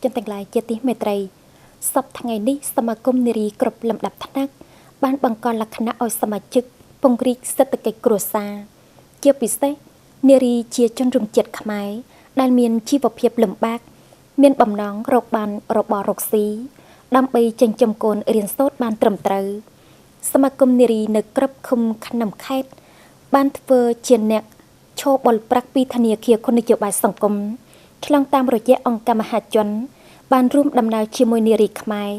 ជនទាំងឡាយជាទីមេត្រីសពថ្ងៃនេះសមាគមនារីគ្រប់លំដាប់ថ្នាក់បានបង្កលក្ខណៈឲ្យសមាជិកពង្រីកសេដ្ឋកិច្ចគ្រួសារជាពិសេសនារីជាជនរំជាតិខ្មែរដែលមានជីវភាពលំបាកមានបំណងរកបានរបររកស៊ីដើម្បីចិញ្ចឹមកូនរៀនសូត្របានត្រឹមត្រូវសមាគមនារីនៅគ្រប់ឃុំខណ្ឌខេត្តបានធ្វើជាអ្នកឈរបលប្រាក់ពីធនាគារគុណនយោបាយសង្គមឆ្លងតាមរយៈអង្គការមហាជនបានរួមដំណើរជាមួយនារីខ្មែរ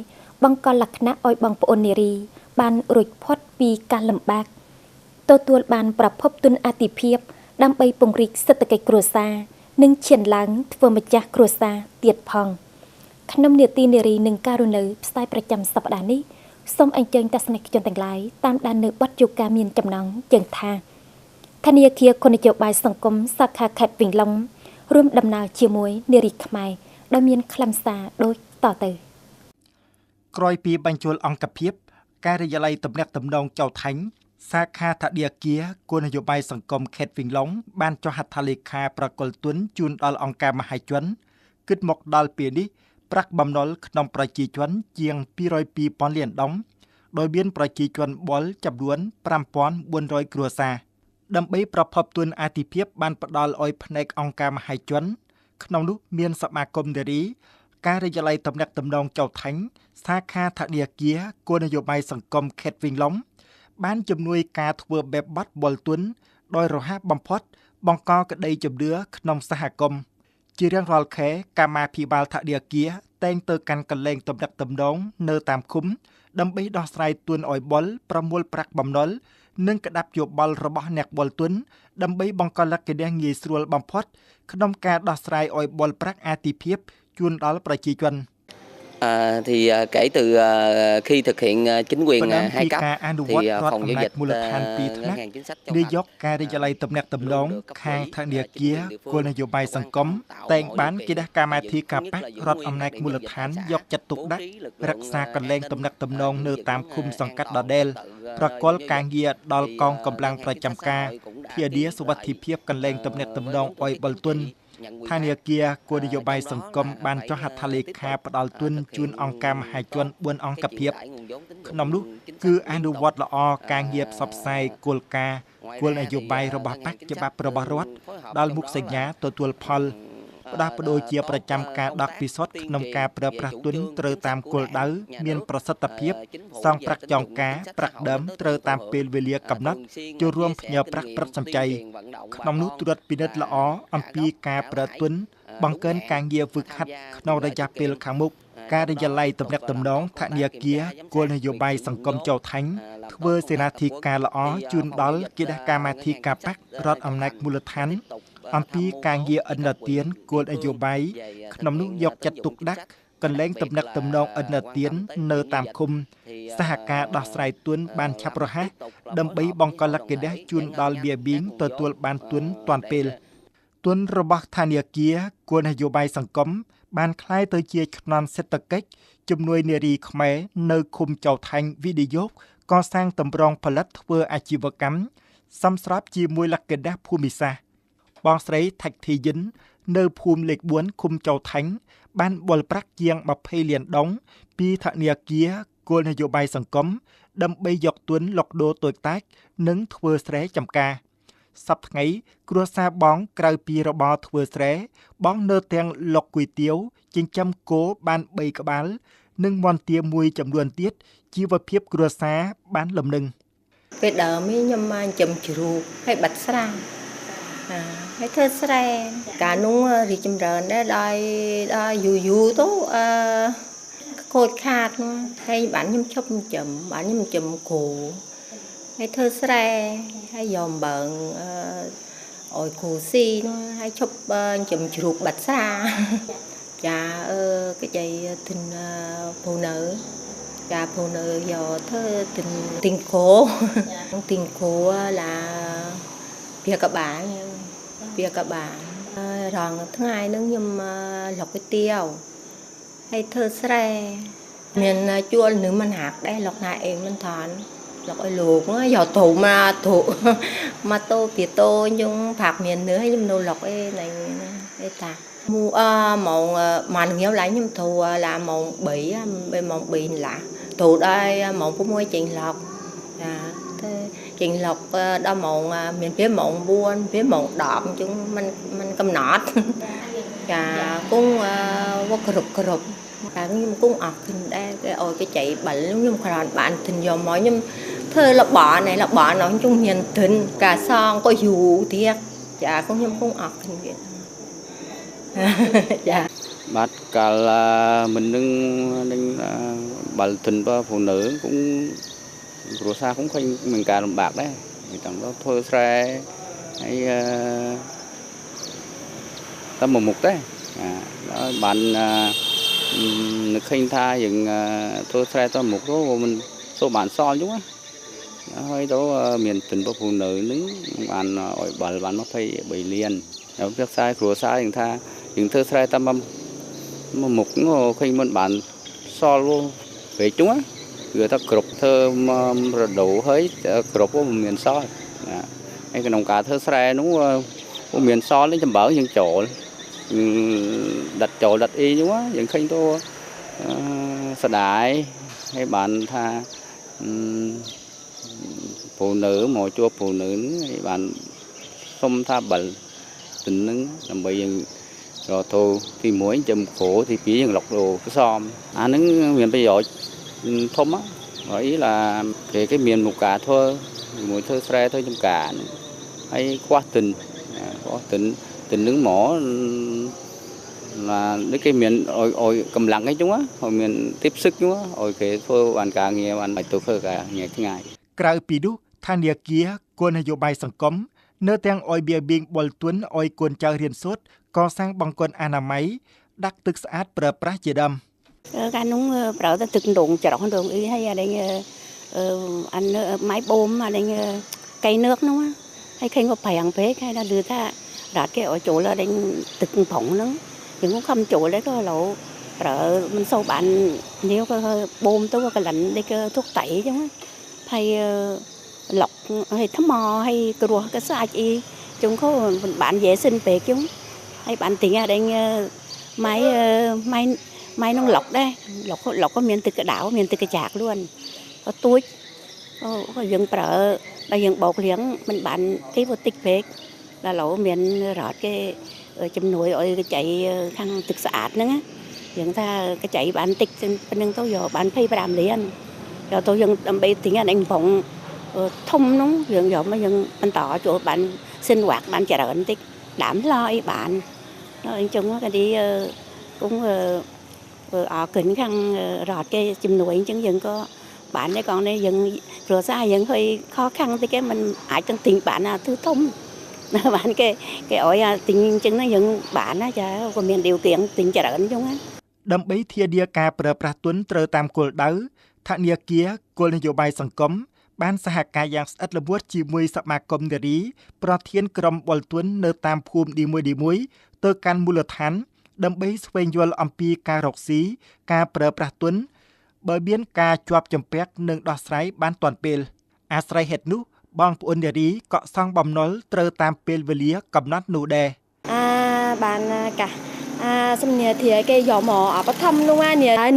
បង្កលក្ខណៈឲ្យបងប្អូននារីបានរួចផុតពីការលំបាកទទួលបានប្រភពទុនអាទិភាពដើម្បីពង្រីកសេដ្ឋកិច្ចគ្រួសារនិងឈានឡើងធ្វើម្ចាស់គ្រួសារទៀតផងក្នុងនាទីនារីនឹងការរស់នៅផ្សាយប្រចាំសប្តាហ៍នេះសូមអញ្ជើញទស្សនិកជនទាំងឡាយតាមដាននៅបទយូកាមានចំណងជើងថាធនាគារគុណនយោបាយសង្គមសាខាខេត្តវិញឡុងរួមដំណើរជាមួយនារីខ្មែរដែលមានខ្លឹមសារដូចតទៅក្រោយពីបញ្ចូលអង្គភាពការិយាល័យទំនាក់ទំនងចៅថាញ់សាខាធនាគារគោលនយោបាយសង្គមខេត្តវិញឡុងបានចុះហត្ថលេខាប្រគល់ទុនជូនដល់អង្គការមហាជនគិតមកដល់ពេលនេះប្រាក់បំណុលក្នុងប្រជាជនជាង202,000 លានដុល្លារដោយមានប្រជាជនបុលចំនួន 5,400 គ្រួសារដើម្បីប្រភពទុនអាទិភាពបានផ្ដល់ឲ្យផ្នែកអង្គការមហាជនក្នុងនោះមានសមាគមនារីការិយាល័យទំនាក់ទំនងចៅថាញ់សាខាធនាគារគោលនយោបាយសង្គមខេត្តវិញឡុងបានជំនួយការធ្វើបែបបាត់បលទុនដោយរហ័សបំផុតបង្កក្តីជំនឿក្នុងសហគមន៍ជារៀងរាល់ខែកម្មាភិបាលធនាគារតែងទៅកាន់កន្លែងទំនាក់ទំនងនៅតាមឃុំដើម្បីដោះស្រាយទុនឲ្យបុលប្រមូលប្រាក់បំណុលនិងក្តាប់យោបល់របស់អ្នកបុលទុនដើម្បីបង្កលក្ខណៈងាយស្រួលបំផុតក្នុងការដោះស្រាយឲ្យបុលប្រាក់អាទិភាពជូនដល់ប្រជាជនthì kể từ khi thực hiện chính quyền hai cấp thì phòng giao dịch ngân hàng chính sách châu Áp នាយកការិយាល័យទំនាក់ទំនងខាងធនាគារគោលនយោបាយសង្គមតែងបានគណៈកម្មាធិការបករដ្ឋអំណាចមូលដ្ឋានយកចិត្តទុកដាក់រក្សាកន្លែងទំនាក់ទំនងនៅតាមឃុំសង្កាត់ដដែលប្រកល់ការងារដល់កងកម្លាំងប្រចាំការធានាសុវត្ថិភាពកន្លែងទំនាក់ទំនងឲ្យបុលទុនធនាគារគោលនយោបាយសង្គមបានចុះហត្ថលេខាផ្ដល់ទុនជូនអង្គការមហាជន4អង្គភាពក្នុងនោះគឺអនុវត្តល្អការងារផ្សព្វផ្សាយគោលការណ៍គោលនយោបាយរបស់បកច្បាប់របស់រដ្ឋដល់មុខសញ្ញាទទួលផលផ្ដាស់ប្ដូរជាប្រចាំការដកពិសោធន៍ក្នុងការប្រើប្រាស់ទុនត្រូវតាមគោលដៅមានប្រសិទ្ធភាពសងប្រាក់ចងការប្រាក់ដើមត្រូវតាមពេលវេលាកំណត់ចូលរួមផ្ញើប្រាក់ប្រតិសម្ច័យក្នុងនោះត្រួតពិនិត្យល្អអំពីការប្រើទុនបង្កើនការងារហ្វឹកហាត់ក្នុងរយៈពេលខាងមុខការិយាល័យទំនាក់ទំនងធនាគារគោលនយោបាយសង្គមចៅថាញ់ធ្វើសេនាធិការល្អជូនដល់គណៈកម្មាធិការបករដ្ឋអំណាចមូលដ្ឋានអំពីការងារឥណទានគោលនយោបាយក្នុងនោះយកចិត្តទុកដាក់កន្លែងទំនាក់ទំនងឥណទាននៅតាមឃុំសហការដោះស្រាយទុនបានឆាប់រហ័សដើម្បីបង្កលក្ខណៈជូនដល់វាប៊ីងទទួលបានទុនទាន់ពេលទុនរបស់ធនាគារគោលនយោបាយសង្គមបានคล้ายទៅជាខ្នងសេដ្ឋកិច្ចជំនួយនារីខ្មែរនៅឃុំចៅថាញ់វិនិយោគកសាងតម្រងផលិតធ្វើអាជីវកម្មសំស្របជាមួយលក្ខណៈភូមិសាស្ត្របងស្រីថាច់ធីយិននៅភូមិលេខ4ឃុំចៅថាញ់បានបុលប្រាក់ជាង20 លានដុល្លារពីធនាគារគោលនយោបាយសង្គមដើម្បីយកទុនលក់ដូរតូចតាចនិងធ្វើស្រែចម្ការសប្តាហ៍ថ្ងៃគ្រួសារបងក្រៅពីរបរធ្វើស្រែបងនៅទាំងលក់គុយទាវចិញ្ចឹមគោបាន3ក្បាលនិងមាន់ទាមួយចំនួនទៀតជីវភាពគ្រួសារបានលំនឹងពេលដើមខ្ញុំមកចិញ្ចឹមជ្រូកហើយបាត់ស្រាហើយធ្វើស្រែកាលនោះរីចម្រើនដែរដល់យូរទៅខូចខាតហើយបានខ្ញុំឈប់ចិញ្ចឹមបានខ្ញុំចិញ្ចឹមគោហើយធ្វើស្រែហើយយកអំបើងឲ្យគូស៊ីនោះហើយឈប់ចិញ្ចឹមជ្រូកបាត់ស្រាចាcái dây thìn phụ nữ cha phụ nữ giờ thế tiền khổ là việc các bạn rồi thứ hai nữa nhưng lọc cái tiêu hay thơ sre miền chua nữ mình hạt đây lọc này em mình thọn lọc ai luộc nó giờ thủ mà tô phía tô nhưng phạt miền nữa nhưng nô lọc này ta mong mà nhiều lại nhưng thù là mong bị bên mong bị là thù đây mong cũng mua chuyện lọc chuyện lọc đó mong miền phía mong buôn phía mong đọm chúng mình cầm nọt và cũng vô cột nhưng cũng ọt thì đây cái ôi cái chạy bệnh nhưng còn bạn thì dòm mọi nhưng thơ là bỏ này là bỏ nó chung nhìn thình cả son có dù thiệt dạ cũng nhưng cũng ọt thì vậy dạ bắt cả là mình đừng bảo thình và phụ nữ cũng rồi xa cũng không mình cả làm bạc đấy trong đó thôi xe hay tâm một mục đấy đó bạn nước khinh tha những thôi xe tâm mục đó mình số bản so chúng á hơi đó miền tỉnh và phụ nữ đứng bạn ở bảo bạn nó phải bị liền nếu việc sai của sai những tha những thơ xe tâm mục nó khinh mình bạn so luôn về chúng á người ta cột thơ rồi đủ hơi cột của miền so hay cái nông cá thơ xe nó miền so lên chấm bảo những chỗ đặt chỗ đặt y đúng á những khinh tô sở đại hay bạn tha phụ nữ mỗi chùa phụ nữ bạn không tha bệnh tình nứng làm bởi rồi thu thì mỗi chấm khổ thì chỉ những lọc đồ cái xóm nứng miền bây giờ thông á ý là cái miền một cả thôi mỗi thơ xe thôi trong cả hay quá tình tình nứng mỏ là cái miền ôi cầm lặng ấy chúng á hồi miền tiếp sức chúng á ôi cái thôi bạn cả nghe bạn bài tôi khơi cả nghe thế ngày ក្រៅពីនោះថានាគារគោលនយោបាយសង្គមនៅទាំងអុយបៀបៀងបុលទុនអុយកូនចៅរៀនសូត្រកសាងបង្គន់អនាម័យដាក់ទឹកស្អាតប្រើប្រាស់ជាដើម cái núng bảo ta từng đụng chọn đường ý hay là đây ăn máy bơm mà đây cây nước nó hay khi có phèn phế hay là đưa ta đặt cái ở chỗ là đây từng phỏng nó nhưng cũng không chỗ đấy có lộ rồi mình sâu bạn nếu có bơm tôi cái lạnh đây cái thuốc tẩy chứ hay lọc hay thấm mò hay cua cái sao chi chúng có bạn vệ sinh về chúng hay bạn tiền ở đây máy nó lọc đây lọc có miền từ cái đảo miền từ cái chạc luôn có túi có dừng bờ là dừng bột liếng mình bán cái vô tích về là lẩu miền rót cái chấm núi ở cái chạy khăn thực sạch nữa dừng ta cái chạy bán tích bên đường tôi giờ bán phay làm liền rồi tôi dừng đâm bị tiếng anh phụng thông nó dừng giờ mới dừng anh tỏ chỗ bạn sinh hoạt bạn trả ơn tích đảm lo ấy bạn nó anh chung cái đi cũng ở kính khăn rót cái chim núi chứng dừng có bạn đấy còn đây dừng rửa xa dừng hơi khó khăn thì cái mình ai trong tình bạn là thứ thông bạn cái ỏi tình chứng nó dừng bạn á chả có miền điều kiện tình trả ơn chung á ដើម្បីធានាការប្រើប្រាស់ទុនត្រូវតាមគោលដៅធនាគារគោលនយោបាយសង្គមបានសហការយ៉ាងស្អិតល្មួតជាមួយសមាគមនារីប្រធានក្រុមបុលទុននៅតាមភូមិនីមួយៗទៅកាន់មូលដ្ឋានដើម្បីស្វែងយល់អំពីការរកស៊ីការប្រើប្រាស់ទុនបើមានការជាប់ជំពាក់និងដោះស្រាយបានទាន់ពេលអាស្រ័យហេតុនោះបងប្អូននារីក៏សងបំណុលត្រូវតាមពេលវេលាកំណត់នោះដែរ bạn cả xong nhờ thì cái giò mỏ ở bắc thâm luôn nhờ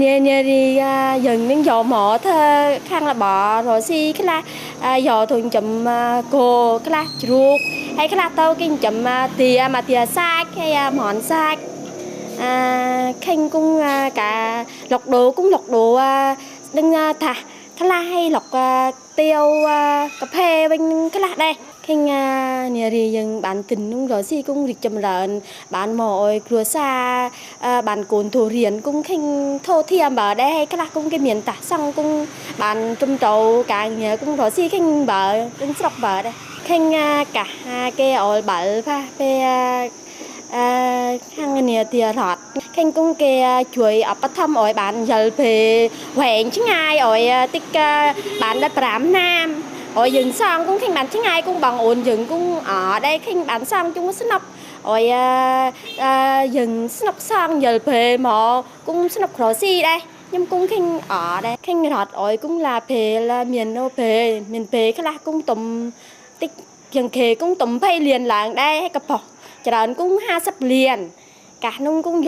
đi dừng những giò mỏ thơ khang là bỏ rồi xi cái là giò thường chậm cô cái là ruột hay cái là tao cái chậm tìa mà tìa xác hay mòn xác khanh cũng cả lọc đồ đừng thà cái là hay lọc tiêu cà phê bên cái là đây khanh nhà thì dừng bán tình đúng rồi gì cũng được chậm lợn bán mọi cửa xa bán cồn thổ riền cũng khanh thô thiêm ở đây hay cái là cũng cái miền tả xong cũng bán trôm trầu cả nhà cũng rồi gì khanh bờ cũng sọc bờ đây khanh cả cái ổi bẩn pha về khang nhà thì rọt khanh cũng cái chuối ở bắt thăm ổi bán giờ về hẹn chứ ai ổi tích bán đất rám nam ổi dừng xong cũng khanh bán chứ ai cũng bằng ổn dừng cũng ở đây khanh bán xong chúng có sắp ổi dừng sắp xong giờ về mà cũng sắp khó xi đây nhưng cũng khanh ở đây khanh rọt ổi cũng là về là miền đâu về miền về cái là cũng tầm tích dừng khề cũng tầm phay liền làng đây hay cặp bọc chả cũng 50 liền cả nông cũng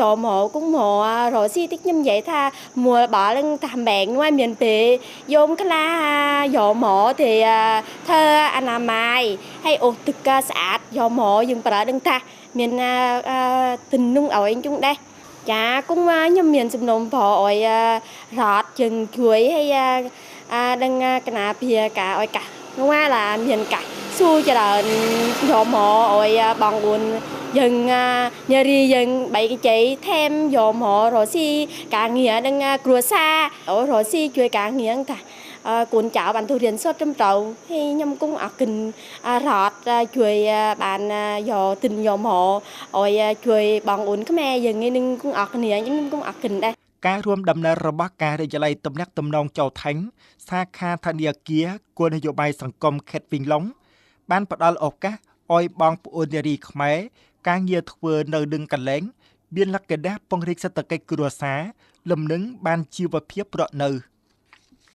cũng mỏ rồi si tích nhâm vậy tha mùa bỏ lên thảm bẹn ngoài miền tây dôm cái la dọ mỏ thì thơ anh mai hay ổ thực sạch dọ mỏ dừng bờ đừng tha miền tình nung ở anh chúng đây chả cũng nhâm miền sụp nôm phò ỏi rọt chừng chuối hay đang cái nào bìa cả ỏi cả ngoài là miền cả xui cho là dọ mỏ ỏi bằng buồn dừng nhà đi dừng bảy cái cháy thêm dò mỏ rồi si cả nghĩa đang cua xa ở rồi si chơi cả nghĩa ta cuốn chảo bàn thu tiền sốt trong trầu hay nhâm cũng ở kinh rọt chơi bàn dò tình dò mỏ rồi chơi bằng uốn cái me dừng ngay nên cũng ở nghĩa nhưng cũng ở kinh đây ការរួមដំណើររបស់ការរាជល័យទំនាក់ទំនងចៅថៃសាខាធនាគារគោលនយោបាយសង្គមខេត្តវិញឡុងបានផ្ដល់ឱកាសឲ្យបងប្អូននារីខ្មែរការងារធ្វើនៅនឹងកន្លែងមានលក្ខណៈពង្រីកសេដ្ឋកិច្ចគ្រួសារលំនឹងបានជីវភាពប្រកនៅ